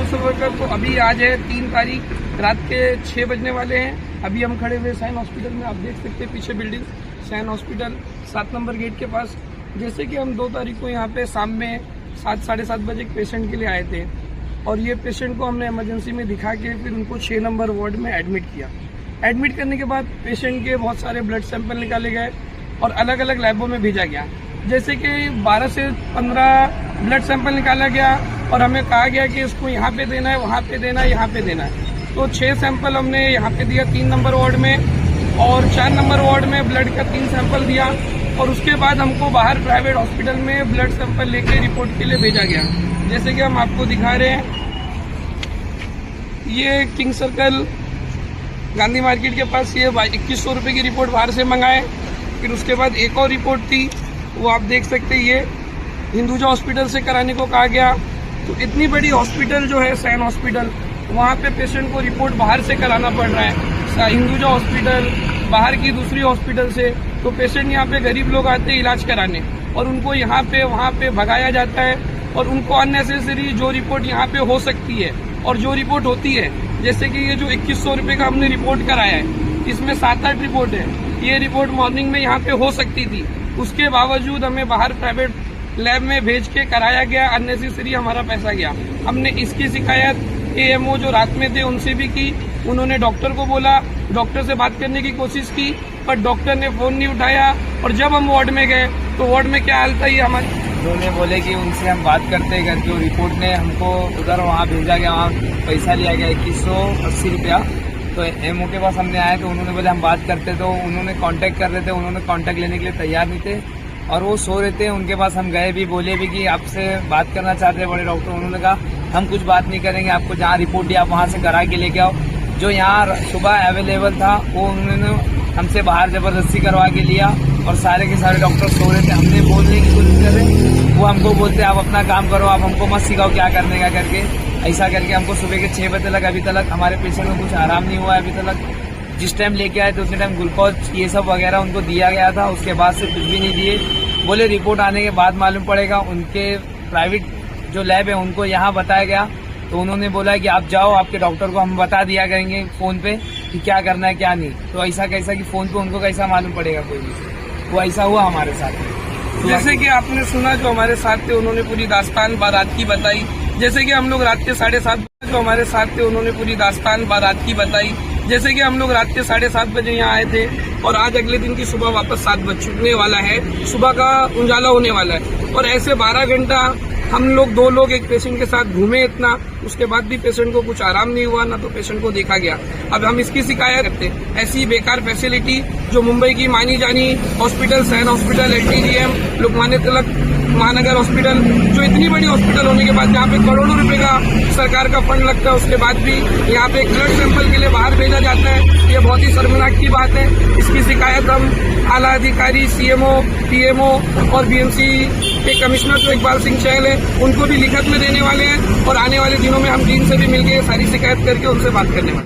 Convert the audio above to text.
Social worker तो अभी आज है 3 तारीख, रात के 6 बजने वाले हैं। अभी हम खड़े हुए साइन हॉस्पिटल में, आप देख सकते हैं पीछे building Sion hospital 7 number gate के पास। जैसे कि हम 2 तारीख को यहाँ पे शाम में 7 साढ़े 7 बजे एक पेशेंट के लिए आए थे और ये पेशेंट को हमने इमरजेंसी में दिखा के फिर उनको 6 नंबर वार्ड में एडमिट किया। एडमिट करने के बाद पेशेंट के बहुत सारे ब्लड सैंपल निकाले गए और अलग अलग लैबों में भेजा गया। जैसे कि 12 से 15 ब्लड सैंपल निकाला गया और हमें कहा गया कि इसको यहाँ पे देना है, वहाँ पे देना है, यहाँ पे देना है। तो 6 सैंपल हमने यहाँ पे दिया 3 नंबर वार्ड में और 4 नंबर वार्ड में ब्लड का 3 सैंपल दिया और उसके बाद हमको बाहर प्राइवेट हॉस्पिटल में ब्लड सैंपल लेके रिपोर्ट के लिए भेजा गया। जैसे कि हम आपको दिखा रहे हैं, ये किंग सर्कल गांधी मार्केट के पास ये 2100 रुपये की रिपोर्ट बाहर से मंगाए। फिर उसके बाद एक और रिपोर्ट थी, वो आप देख सकते हैं, ये हिंदुजा हॉस्पिटल से कराने को कहा गया। तो इतनी बड़ी हॉस्पिटल जो है सैन हॉस्पिटल, वहाँ पे पेशेंट को रिपोर्ट बाहर से कराना पड़ रहा है। हिंदुजा हॉस्पिटल बाहर की दूसरी हॉस्पिटल से, तो पेशेंट यहाँ पे गरीब लोग आते हैं इलाज कराने और उनको यहाँ पे वहाँ पे भगाया जाता है और उनको अननेसेसरी जो रिपोर्ट यहाँ पे हो सकती है और जो रिपोर्ट होती है, जैसे कि ये जो 2100 रुपये का हमने रिपोर्ट कराया है, इसमें 7-8 रिपोर्ट है। ये रिपोर्ट मॉर्निंग में यहाँ पे हो सकती थी, उसके बावजूद हमें बाहर प्राइवेट लैब में भेज के कराया गया, अननेसेसरी हमारा पैसा गया। हमने इसकी शिकायत एएमओ जो रात में थे उनसे भी की। उन्होंने डॉक्टर को बोला, डॉक्टर से बात करने की कोशिश की पर डॉक्टर ने फोन नहीं उठाया और जब हम वार्ड में गए तो वार्ड में क्या हाल था, ये हमारे उन्होंने बोले कि उनसे हम बात करते करके रिपोर्ट ने हमको उधर वहाँ भेजा गया, वहाँ पैसा लिया गया 2180 रुपया। तो एमओ के पास हमने आए तो उन्होंने बोले हम बात करते, तो उन्होंने कांटेक्ट कर रहे थे, उन्होंने कांटेक्ट लेने के लिए तैयार नहीं थे और वो सो रहे थे। उनके पास हम गए भी, बोले भी कि आपसे बात करना चाहते हैं बड़े डॉक्टर। उन्होंने कहा हम कुछ बात नहीं करेंगे, आपको जहाँ रिपोर्ट दिया आप वहाँ से करा के लेके आओ। जो यहाँ सुबह अवेलेबल था वो उन्होंने हमसे बाहर जबरदस्ती करवा के लिया और सारे के सारे डॉक्टर सो रहे थे। हमने बोलने की कोशिश करे, वो हमको बोलते आप अपना काम करो, आप हमको मत सिखाओ क्या करने का करके। ऐसा करके हमको सुबह के 6 बजे तक अभी तक हमारे पेशेंट को कुछ आराम नहीं हुआ है अभी तक। जिस टाइम लेके आए तो उतने टाइम ग्लूकोज ये सब वगैरह उनको दिया गया था, उसके बाद से कुछ भी नहीं दिए। बोले रिपोर्ट आने के बाद मालूम पड़ेगा। उनके प्राइवेट जो लैब है उनको यहाँ बताया गया तो उन्होंने बोला कि आप जाओ, आपके डॉक्टर को हम बता दिया करेंगे फोन पे कि क्या करना है क्या नहीं। तो ऐसा कैसा कि फोन पे उनको कैसा मालूम पड़ेगा कोई भी। वो ऐसा हुआ हमारे साथ। जैसे कि आपने सुना जो हमारे साथ थे उन्होंने पूरी दास्तान बारात की बताई। जैसे कि हम लोग रात के 7:30 जो हमारे साथ थे उन्होंने पूरी दास्तान बारात की बताई। जैसे कि हम लोग रात के 7:30 बजे यहाँ आए थे और आज अगले दिन की सुबह वापस 7 बज छूटने वाला है, सुबह का उजाला होने वाला है और ऐसे 12 घंटा हम लोग 2 लोग एक पेशेंट के साथ घूमे इतना, उसके बाद भी पेशेंट को कुछ आराम नहीं हुआ, ना तो पेशेंट को देखा गया। अब हम इसकी शिकायत करते हैं। ऐसी बेकार फैसिलिटी जो मुंबई की मानी जानी hospital Sion hospital, LTDM, Lokmanya Tilak महानगर हॉस्पिटल, जो इतनी बड़ी हॉस्पिटल होने के बाद जहाँ पे करोड़ों रुपए का सरकार का फंड लगता है, उसके बाद भी यहाँ पे ब्लड सैंपल के लिए बाहर भेजा जाता है, ये बहुत ही शर्मनाक की बात है। इसकी शिकायत हम आला अधिकारी CMO, PMO और BMC के कमिश्नर जो इकबाल सिंह चहल है उनको भी लिखत में देने वाले हैं और आने वाले दिनों में हम डीन से भी मिलकर सारी शिकायत करके उनसे बात करने वाले हैं।